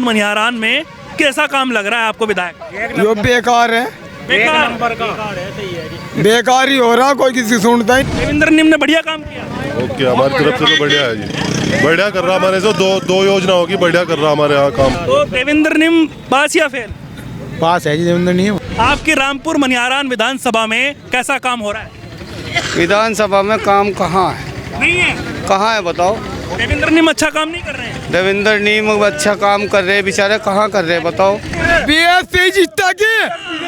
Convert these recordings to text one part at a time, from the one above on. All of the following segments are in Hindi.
रामपुर मनिहारान में कैसा काम लग रहा है आपको विधायक? यो बेकार है, बेकार बेकार ही हो रहा, कोई किसी सुनता ही। देवेंद्र निम ने बढ़िया काम किया। ओके, हमारी तरफ से तो बढ़िया है जी, बढ़िया कर रहा हमारे से। दो योजना होगी, बढ़िया कर रहा हमारे यहाँ काम। तो देवेंद्र निम पास या फेल? पास है जी, देवेंद्र नहीं। आपकी रामपुर मनिहारान विधानसभा में कैसा काम हो रहा है? विधानसभा में काम कहाँ है, नहीं है। कहाँ है बताओ। देवेंद्र निम अच्छा काम नहीं कर रहे हैं। देवेंद्र नीम अच्छा काम कर रहे हैं, बेचारे कहाँ कर रहे हैं बताओ। बीएसपी जीतता की,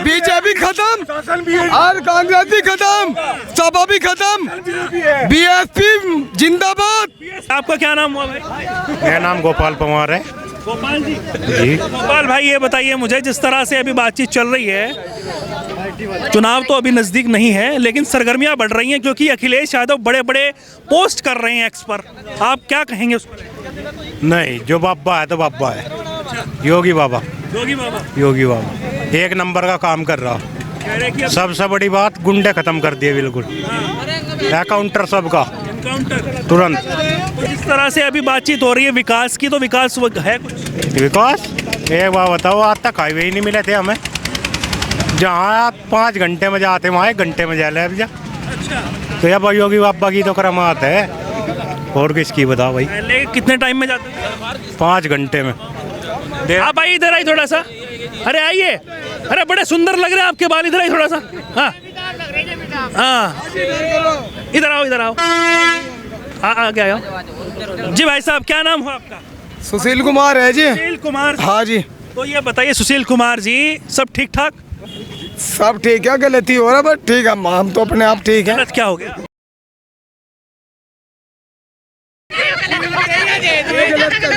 बीजेपी खत्म और कांग्रेस भी खत्म, सपा भी खत्म, बीएसपी जिंदाबाद। आपका क्या नाम हुआ भाई? मेरा नाम गोपाल पवार है गोपाल जी। जी। गोपाल भाई, ये बताइए मुझे, जिस तरह से अभी बातचीत चल रही है, चुनाव तो अभी नजदीक नहीं है लेकिन सरगर्मियां बढ़ रही हैं क्योंकि अखिलेश यादव बड़े बड़े पोस्ट कर रहे हैं एक्स पर, आप क्या कहेंगे उस पर? नहीं, जो बाबा है तो बाबा है, योगी बाबा, योगी बाबा योगी बाबा एक नंबर का काम कर रहा। कह रहे कि अब सबसे बड़ी बात, गुंडे खत्म कर दिए बिल्कुल, काउंटर सबका एनकाउंटर। तुरंत। जिस तरह से अभी बातचीत हो रही है विकास की, तो विकास है कुछ? विकास एक बात बताओ, आज तक हाईवे ही नहीं मिले थे हमें। जहाँ आप 5 घंटे में जाते वहाँ 1 घंटे में जा ले अब जा। अच्छा, तो अब योगी बाबा की तो करामात है, और किसकी बताओ भाई। पहले कितने टाइम में जाते हैं? 5 घंटे में। आप आइए, इधर आइए थोड़ा सा। अरे आइए, अरे बड़े सुंदर लग रहे हैं आपके बाल, इधर आइए थोड़ा सा। हाँ हाँ, इधर आओ, इधर आओ, आगे आओ जी। भाई साहब, क्या नाम हुआ आपका? सुशील कुमार है जी। सुशील कुमार। हाँ जी। तो ये बताइए सुशील कुमार जी, सब ठीक ठाक? सब ठीक है, गलती हो रहा बट ठीक है, हम तो अपने आप ठीक है। गलत क्या हो गया?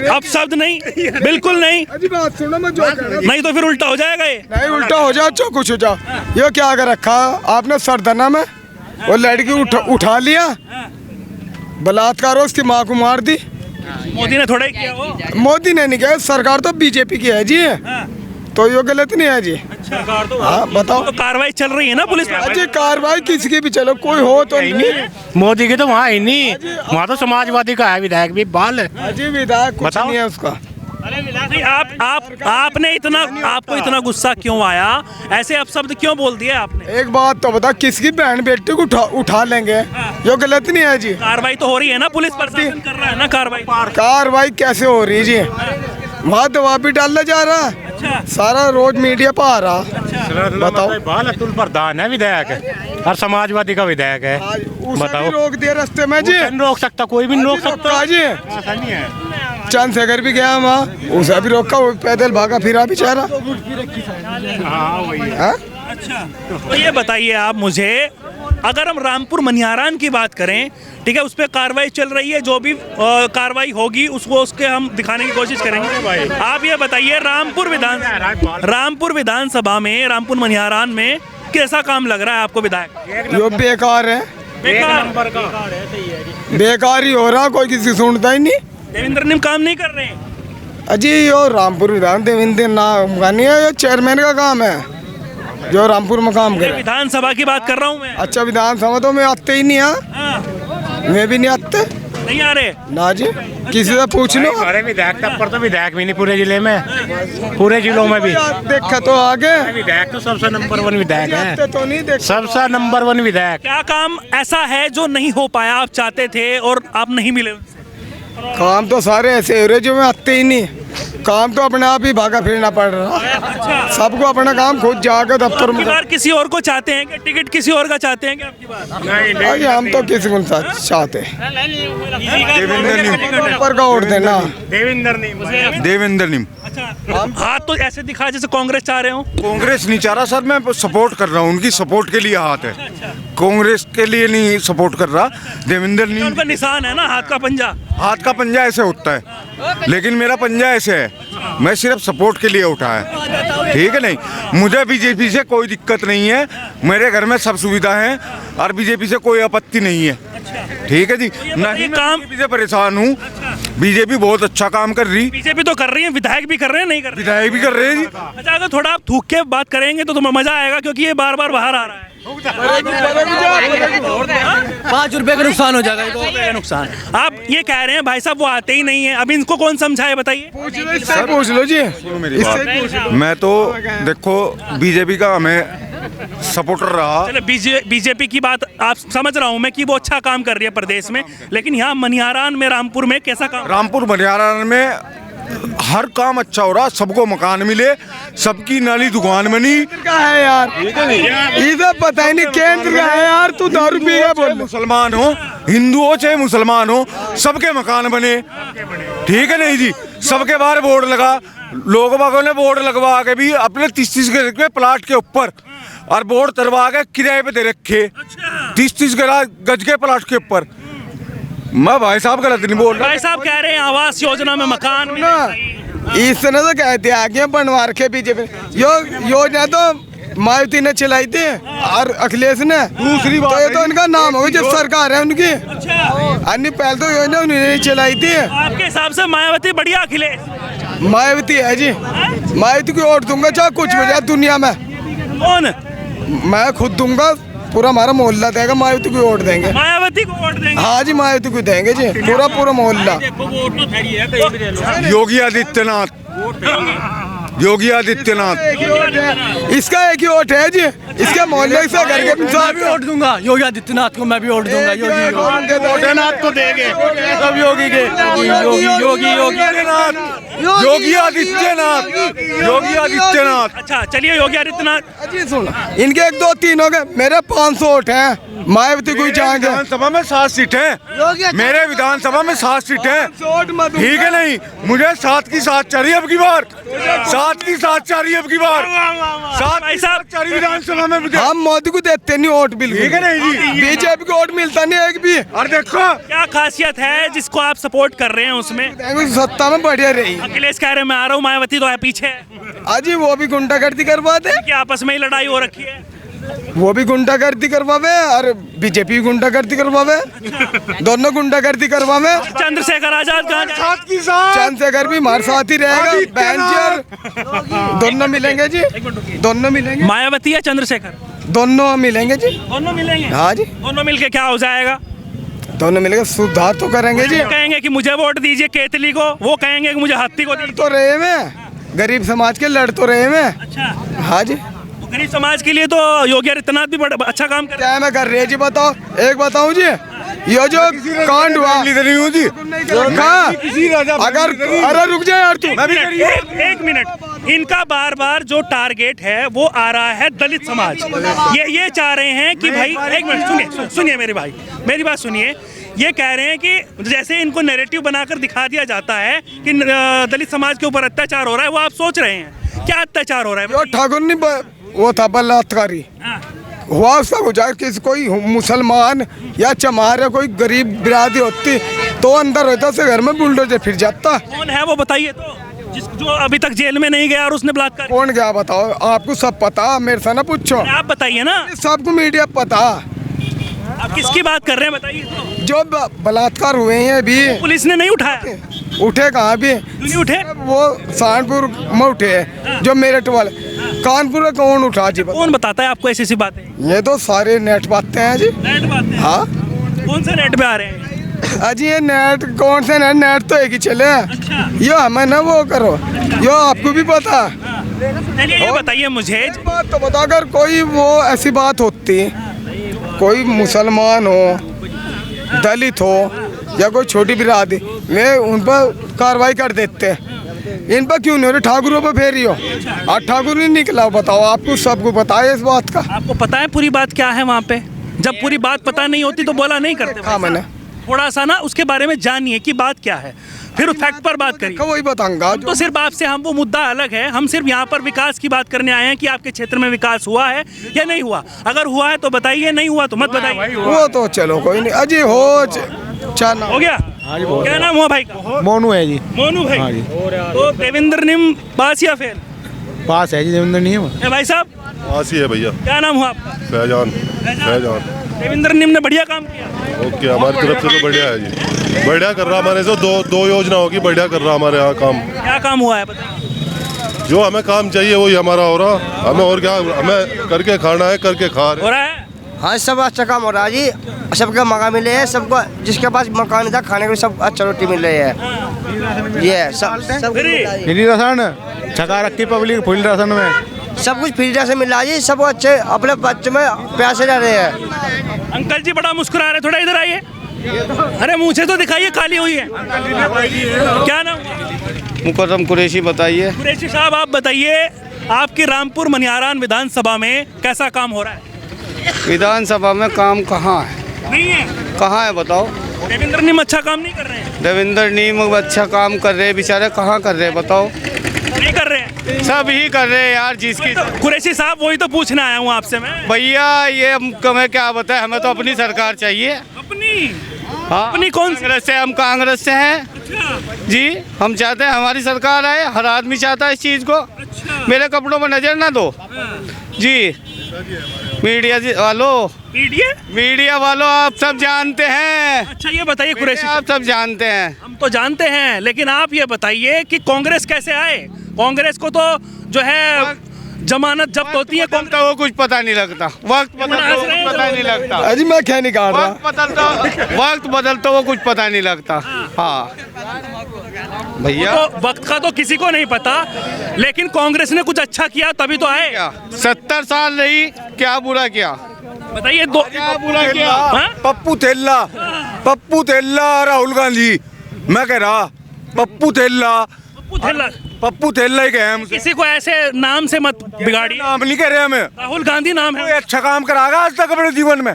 अब शब्द नहीं, बिल्कुल नहीं। अजी बात सुनो, मैं जो कह रहा हूं। नहीं तो फिर उल्टा हो जाएगा ये। नहीं उल्टा हो जाओ, जो कुछ हो जाओ। ये क्या कर रखा आपने सरदना में, वो लड़की उठा लिया, बलात्कार उसकी माँ को मार दी। मोदी ने थोड़ा ही किया वो। मोदी ने नहीं किया, सरकार तो बीजेपी की है जी। तो ये गलत नहीं है जी। सरकार तो हाँ बताओ। तो कार्रवाई चल रही है ना पुलिस में? अजी कार्रवाई किसी की भी चलो, कोई हो तो नहीं। मोदी के तो वहाँ ही नहीं, वहाँ तो समाजवादी का है विधायक भी बाल है। अजी विधायक कुछ बताओ। नहीं है उसका। नहीं, आपने इतना, आपको इतना गुस्सा क्यों आया? ऐसे अपशब्द क्यों बोल दिए आपने? एक बात तो बता, किसकी बहन बेटी को उठा लेंगे, ये गलत नहीं है जी। कार्रवाई तो हो रही है ना, पुलिस प्रशासन कर रहा है ना कार्रवाई। कार्रवाई कैसे हो रही है जी? वहाँ दवा भी डालने जा रहा है, सारा रोज मीडिया पर आ रहा। बताओ। बाल अतुल प्रधान है विधायक है, और समाजवादी का विधायक है। उसे बताओ। भी रोक दिया रास्ते में जी। नहीं रोक सकता, कोई भी नहीं रोक सकता जी। ऐसा नहीं है। चंद्रशेखर भी गया वहाँ, उसे भी रोका, वो पैदल भागा फिरा बेचारा। हाँ वही है। हाँ? अच्छा, तो ये बताइए आप मुझे, अगर हम रामपुर मनिहारान की बात करें, ठीक है, उस पर कार्रवाई चल रही है, जो भी कार्रवाई होगी उसके हम दिखाने की कोशिश करेंगे। आप ये बताइए, रामपुर विधानसभा में, रामपुर मनिहारान में कैसा काम लग रहा है आपको विधायक? यो बेकार है, बेकार ही हो रहा, कोई किसी सुनता ही नहीं। देवेंद्र निम काम नहीं कर रहे हैं। अजी यो रामपुर विधान देवेंद्र नाम का नहीं है, ये चेयरमैन का काम है जो रामपुर में काम करे। विधानसभा की बात कर रहा हूँ मैं। अच्छा, विधानसभा तो मैं आते ही नहीं। हाँ, मैं भी नहीं आते, नहीं आ रहे ना जी, किसी से पूछ लो। अरे विधायक तब पर तो विधायक भी नहीं पूरे जिले में, पूरे जिलों में भी देखा तो आगे विधायक तो सबसे नंबर 1 विधायक है, आते तो नहीं देख। सबसे नंबर 1 विधायक। क्या काम ऐसा है जो नहीं हो पाया, आप चाहते थे और आप नहीं मिले उनसे? काम तो सारे ऐसे हो रहे जो मैं आते ही नहीं। काम तो अपने आप ही भागा फिरना पड़ रहा, सबको अपना काम खुद जाकर दफ्तर में। बार किसी और को चाहते हैं कि टिकट किसी और का चाहते हैं कि आपकी बात? अरे हम तो किसी को नहीं चाहते। ऊपर का वोट देना देवेंद्र निम। हाथ तो ऐसे दिखा जैसे कांग्रेस चाह रहे हो। कांग्रेस नहीं चाह रहा सर, मैं सपोर्ट कर रहा हूँ, उनकी सपोर्ट के लिए हाथ है, कांग्रेस के लिए नहीं सपोर्ट कर रहा। देवेंद्र निम उनका निशान है ना हाथ का पंजा। हाथ का पंजा ऐसे होता है, लेकिन मेरा पंजा ऐसे है, मैं सिर्फ सपोर्ट के लिए उठा है, ठीक है। नहीं, मुझे बीजेपी से कोई दिक्कत नहीं है, मेरे घर में सब सुविधा है और बीजेपी से कोई आपत्ति नहीं है, ठीक है जी। नहीं, मैं बीजेपी से परेशान हूँ, बीजेपी बहुत अच्छा काम कर रही, बीजेपी तो कर रही है, विधायक भी कर रहे हैं, नहीं कर रहे? विधायक भी कर रहे हैं जी। अच्छा, अगर थोड़ा आप थूक के बात करेंगे तो मजा आएगा, क्योंकि ये बार बार बाहर आ रहा है। 5 रुपए का नुकसान हो जाएगा। 2 रुपए का नुकसान। आप ये कह रहे हैं भाई साहब वो आते ही नहीं है, अब इनको कौन समझाए बताइए? इससे पूछ लो जी। सुनो मेरी बात, मैं तो देखो बीजेपी का हमें सपोर्टर रहा। चलो बीजेपी की बात आप समझ रहा हूँ मैं कि वो अच्छा काम कर रही है प्रदेश में, लेकिन यहाँ मनिहारान में, रामपुर में कैसा काम? रामपुर मनिहारान में हर काम अच्छा हो रहा, सबको मकान मिले, सबकी नाली दुकान बनी। का है यार, इधर पता ही नहीं केंद्र का है यार। तू दारू पी गया बोल। मुसलमान हो, हिंदू हो चाहे मुसलमान हो, सबके मकान बने, ठीक है नहीं जी। सबके बाहर बोर्ड लगा, लोग बागों ने बोर्ड लगवा के भी अपने 30-30 गज के प्लाट के ऊपर और बोर्ड तरवा के किराए पे दे रखे, 30-30 गज के प्लाट के ऊपर। मैं भाई साहब गलत नहीं बोल रहा। भाई साहब कह रहे हैं आवास योजना में मकान ना इस तरह से कहते आगे बनवा रखे बीजेपी। योजना तो मायावती ने चलाई थी और अखिलेश ने। दूसरी बात तो ये तो इनका नाम होगा जब सरकार है उनकी। अन्य पहले तो योजना उन्होंने चलाई थी। आपके हिसाब से मायावती बढ़िया, अखिलेश? मायावती है जी, मायावती को वोट दूंगा चाहे कुछ हो जाए दुनिया में। कौन? मैं खुद दूंगा, पूरा हमारा मोहल्ला देगा, मायावती को वोट देंगे। मायावती को वोट देंगे? हाँ जी, मायावती को देंगे जी, पूरा मोहल्ला। योगी आदित्यनाथ, योगी आदित्यनाथ, इसका एक ही वोट है जी, इसके मोहल्ले से घर के मैं भी वोट दूंगा योगी आदित्यनाथ को, मैं भी वोट दूंगा। योगी आदित्यनाथ को देंगे सब योगी के। योगी आदित्यनाथ, योगी आदित्यनाथ। अच्छा चलिए, योगी आदित्यनाथ जी सुन, इनके 1 2 3 हो गए, मेरे 500 वोट हैं। मायावती को चाहेंगे। विधानसभा में 7 सीटें, मेरे विधानसभा में 7 सीटें, ठीक है नहीं। मुझे 7 की 7 चाहिए अब की बार, 7 की 7 चाहिए अब की बार, 7 भाई साहब चाहिए विधानसभा में। हम मोदी को देते नहीं वोट, बिल्कुल ठीक है नहीं जी। बीजेपी को वोट मिलता नहीं एक भी। और देखो क्या खासियत है जिसको आप सपोर्ट कर रहे हैं उसमें? सत्ता में बढ़िया रही। अखिलेश कह रहे हैं मैं आ रहा हूँ, मायावती तो है पीछे। अजी वो भी गुंडागर्दी करवा दे, कि आपस में ही लड़ाई हो रखी है? वो भी गुंडागर्दी करवावे और बीजेपी भी गुंडागर्दी करवावे, दोनों गुंडागर्दी करवावे। चंद्रशेखर आजाद कहाँ? 7 की 7। चंद्रशेखर भी हमारे साथ ही रहेगा, बेंचर दोनों मिलेंगे जी, दोनों मिलेंगे। मायावती या चंद्रशेखर? दोनों मिलेंगे जी। दोनों मिलेंगे? हाँ जी, दोनों मिलके क्या हो जाएगा? दोनों मिलेंगे, सुधार तो करेंगे जी। कहेंगे कि मुझे वोट दीजिए केतली को, वो कहेंगे कि मुझे हत्ती को दीजिए। तो रहे में गरीब समाज के लड़ तो रहे में। अच्छा, हाँ जी, गरीब समाज के लिए तो योगी आदित्यनाथ भी बड़ा अच्छा काम कर रहे क्या मैं कर रहे जी? बताओ, एक बताऊं जी, ये जो कांड हुआ अगर, अरे रुक जाए यार तू। हैं। एक मिनट, इनका बार बार जो टारगेट है वो आ रहा है दलित समाज। ये चाह रहे हैं कि भाई, एक मिनट सुनिए मेरे भाई, मेरी बात सुनिए। ये कह रहे हैं कि जैसे इनको नैरेटिव बनाकर दिखा दिया जाता है कि दलित समाज के ऊपर अत्याचार हो रहा है, वो आप सोच रहे हैं क्या अत्याचार हो रहा है? जो ठाकुर नहीं वो था बलात्कारी, हुआ उसका गुजार किसी कोई मुसलमान या चमार या कोई गरीब बिरादरी होती तो अंदर रहता से घर में बुलडोजर फिर जाता। कौन है वो बताइए तो, जो अभी तक जेल में नहीं गया और उसने बलात्कार? कौन गया बताओ? आपको सब पता, मेरे से ना पूछो। आप बताइए ना। सबको मीडिया पता। आप किसकी बात कर रहे हैं बताइए तो? जो बलात्कार हुए हैं अभी, पुलिस ने नहीं उठाया? उठे कहाँ भी? नहीं उठे? वो सहारनपुर में उठे, जो मेरठ वाले। कानपुर में कौन उठा जी? कौन बताता है आपको ऐसी ऐसी बातें? ये तो सारे नेट बातें हैं जी। नेट बातें? हाँ, कौन से नेट पे आ रहे हैं? अजी ये नेट कौन से नेट? नेट तो एक ही चले हैं। अच्छा। यो हमें ना वो करो, यो आपको भी पता। चलिए ये बताइए मुझे, बात तो बता, अगर कोई वो ऐसी बात होती, कोई मुसलमान हो, दलित हो या कोई छोटी बिरादरी, वे उन पर कार्रवाई कर देते। इन पर क्यों नहीं हो रही? ठाकुरों पर फेरी हो, और ठाकुर नहीं निकला। बताओ, आपको सबको पता है इस बात का? आपको पता है पूरी बात क्या है वहाँ पे? जब पूरी बात पता नहीं होती तो बोला नहीं करते। हाँ, मैंने थोड़ा सा ना उसके बारे में जानिए कि बात क्या है, फिर फैक्ट पर बात करिए। वही बताऊंगा। तो सिर्फ आपसे हम वो मुद्दा अलग है, हम सिर्फ यहाँ पर विकास की बात करने आए हैं कि आपके क्षेत्र में विकास हुआ है या नहीं हुआ। अगर हुआ है तो बताइए, नहीं हुआ तो मत बताइए। वो तो चलो कोई नहीं। अजी हो चाना हो गया? क्या नाम हुआ भाई का? मोनू है जी। मोनू भाई। हाँ जी। तो देवेंद्र निम पास या फेल? पास है जी, देवेंद्र नहीं है। भाई साहब पास ही है भैया। क्या नाम हुआ आपका? फैजान। फैजान। देवेंद्र निम ने बढ़िया काम किया। ओके, हमारी तरफ से तो बढ़िया है जी, बढ़िया कर रहा हमारे से। दो योजना होगी, बढ़िया कर रहा हमारे यहाँ काम। क्या काम हुआ है बताइए। जो हमें काम चाहिए वही हमारा हो रहा, हमें और क्या, हमें करके खाना है, करके खा रहे। हो रहा है। हाँ सब अच्छा काम हो रहा है जी, सबके मकान मिले हैं, सबको जिसके पास मकान नहीं था खाने को सब अच्छा रोटी मिल रही है। ये सब फ्री राशन छका रखी पब्लिक, फुल राशन में सब कुछ फ्री से मिल रहा है जी, सब अच्छे अपने बच्चे में प्यासे रह रहे हैं। अंकल जी बड़ा मुस्कुरा रहे, थोड़ा इधर आइए। अरे मुँह से तो दिखाइए, काली हुई है। क्या नाम? मुकर्रम कुरैशी। बताइए कुरैशी साहब, आप बताइए आपकी रामपुर मनिहारान विधानसभा में कैसा काम हो रहा है? विधानसभा में काम कहाँ है? नहीं है। कहाँ है बताओ? देवेंद्र निम अच्छा काम नहीं कर रहे हैं। देवेंद्र नीम अच्छा काम कर रहे हैं, बेचारे कहाँ कर रहे हैं बताओ? नहीं कर रहे हैं। सब ही कर रहे हैं यार, जिसकी कुरैशी साहब वही तो पूछने आया हूँ आपसे मैं। भैया ये हमें क्या बताए, हमें तो अपनी सरकार चाहिए। अपनी? हाँ, अपनी कौन सी? कांग्रेस से, हम कांग्रेस से हैं जी। हम चाहते हैं हमारी सरकार आए, हर आदमी चाहता है इस चीज़ को। मेरे कपड़ों में नजर ना दो जी। मीडिया मीडिया वालों आप सब जानते हैं। अच्छा ये बताइए कुरैशी आप सब जानते हैं। हम तो जानते हैं, लेकिन आप ये बताइए कि कांग्रेस कैसे आए? कांग्रेस को तो जो है जमानत जब्त होती है, वक्त वो कुछ पता नहीं लगता, वक्त बदलता वो कुछ पता नहीं लगता। अजी मैं क्या नहीं काट रहा, वक्त बदलता वो कुछ पता नहीं लगता। हाँ भैया, तो वक्त का तो किसी को नहीं पता, लेकिन कांग्रेस ने कुछ अच्छा किया तभी तो आए। 70 साल रही, क्या बुरा किया बताइए। क्या बुरा किया? हाँ? पप्पू तेल्ला राहुल गांधी, मैं कह रहा पप्पू तेल्ला ही कहे मुझे। किसी को ऐसे नाम से मत बिगाड़िए। नाम नहीं कह रहे हमें। राहुल गांधी नाम कोई है। अच्छा काम करागा आज तक अपने जीवन में?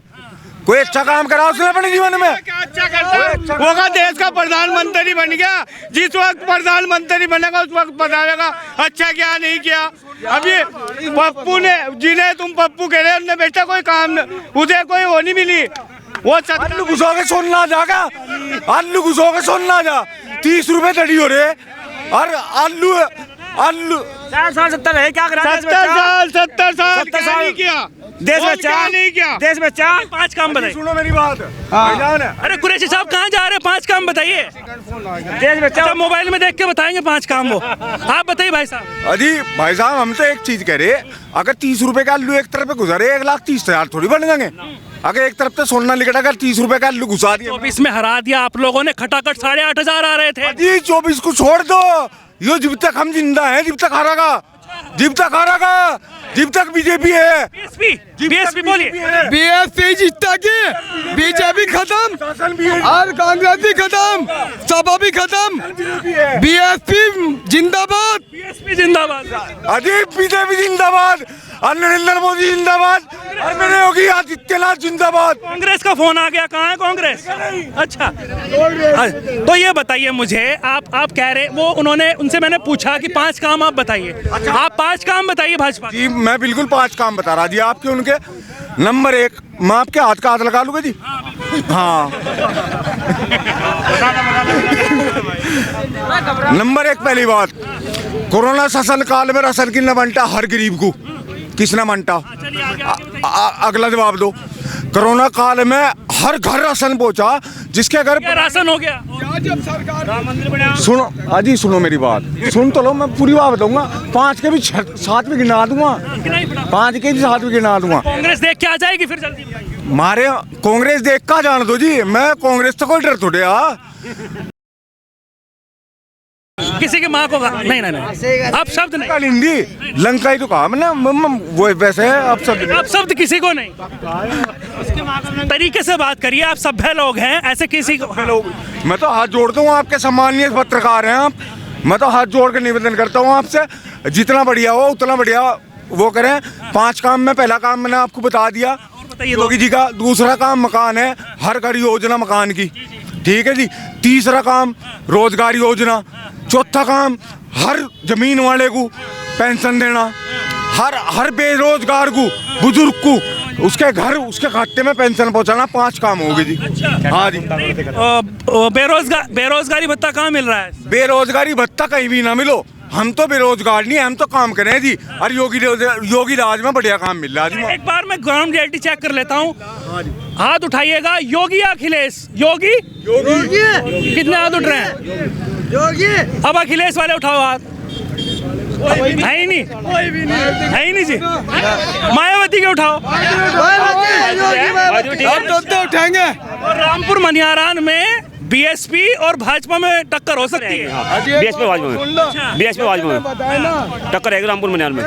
कोई अच्छा काम करा उसने अपने जीवन में? अच्छा करता होगा, देश का प्रधानमंत्री बन गया। जिस वक्त प्रधानमंत्री बनेगा उस वक्त बताएगा अच्छा क्या नहीं किया। अभी पप्पू ने, जिन्हें तुम पप्पू कह रहे हो, उन्हें बेटा कोई काम, उसे कोई वो नहीं मिली। वो आलू घुसो के सुनना जागा, आलू घुसो के सुनना जा। 30 रुपए दड़ी हो रहे और आलू 70 है क्या करा? 70 साल क्या नहीं किया देश में? क्या नहीं किया देश में 5 काम बताइए। सुनो मेरी बात। अरे कुरैशी साहब कहाँ जा रहे हैं? 5 काम बताइए। देश में अच्छा मोबाइल में देख के बताएंगे 5 काम वो। आप बताइए भाई साहब। अजी भाई साहब, हम तो एक चीज कह रहे, अगर 30 रुपए का आलू एक तरफ पे गुजरे 1,30,000 थोड़ी बन जाएंगे। अगर एक तरफ से सोना लिखा, अगर 30 रुपए का आलू घुसा दिया। 24 में हरा दिया आप लोगों ने, खटाखट 8,500 आ रहे थे। जी 24 को छोड़ दो, यो जब तक हम जिंदा हैं, जब तक हारेगा, जब तक बीजेपी है। बीएसपी बोलिए। बीएसपी जीतता की, बीजेपी खत्म और कांग्रेस भी खत्म, सपा भी खत्म, बीएसपी जिंदाबाद। बीएसपी जिंदाबाद। अजी बीजेपी जिंदाबाद, और नरेंद्र मोदी जिंदाबाद, और मेरे योगी आदित्यनाथ जिंदाबाद। कांग्रेस का फोन आ गया, कहाँ है कांग्रेस? अच्छा तो ये बताइए मुझे, आप कह रहे वो, उन्होंने, उनसे मैंने पूछा कि 5 काम आप बताइए। आप 5 काम बताइए भाजपा। जी मैं बिल्कुल 5 काम बता रहा जी आपके उनके। नंबर 1, मैं आपके हाथ का हाथ लगा लूंगा जी। हाँ नंबर 1 पहली बात, कोरोना शासन काल में राशन की न बंटा हर गरीब को, किसने बंटा? अगला जवाब दो। कोरोना काल में हर घर राशन पहुंचा, जिसके घर राशन हो गया। सुनो अजी, सुनो मेरी बात, सुन तो लो, मैं पूरी बात बताऊंगा। 5 के भी 7 भी गिना दूंगा, 5 के भी 7 भी गिना दूंगा। कांग्रेस देख के आ जाएगी फिर जल्दी। मारे कांग्रेस देख का जान दो जी, मैं कांग्रेस तो कोई डर थोड़े। किसी की माँ को नहीं आप शब्द नहीं। हिंदी लंका ही तो कहा मैंने, वो वैसे है आप शब्द किसी को नहीं। तरीके से बात करिए, आप सभ्य लोग हैं, ऐसे किसी को। मैं तो हाथ जोड़ता हूँ, आपके सम्मानीय पत्रकार हैं आप, मैं तो हाथ जोड़ के निवेदन करता हूँ आपसे, जितना बढ़िया हो उतना बढ़िया वो करें। 5 काम में, पहला काम मैंने आपको बता दिया योगी जी का। दूसरा काम मकान है, हर घर योजना मकान की, ठीक है जी। तीसरा काम रोजगार योजना। चौथा काम हर जमीन वाले को पेंशन देना, हर बेरोजगार को, बुजुर्ग को उसके घर, उसके खाते में पेंशन पहुंचाना। 5 काम हो गए जी। हाँ जी। बेरोजगारी भत्ता कहाँ मिल रहा है? बेरोजगारी भत्ता कहीं भी ना मिलो, हम तो बेरोजगार नहीं, हम तो काम करें जी। और योगी राज में बढ़िया काम मिल रहा है जी। एक बार मैं ग्राउंड रियलिटी चेक कर लेता हूँ। हाथ उठाइएगा, योगी या अखिलेश? योगी कितने हाथ उठ रहे हैं? योगी। अब अखिलेश वाले उठाओ हाथ। है ही नहीं, है ही नहीं जी। मायावती के उठाओ। तो उठाएंगे। और रामपुर मनिहारान में बीएसपी और भाजपा में टक्कर हो सकती है। बीएसपी भाजपा में टक्कर है रामपुर मनिहार में।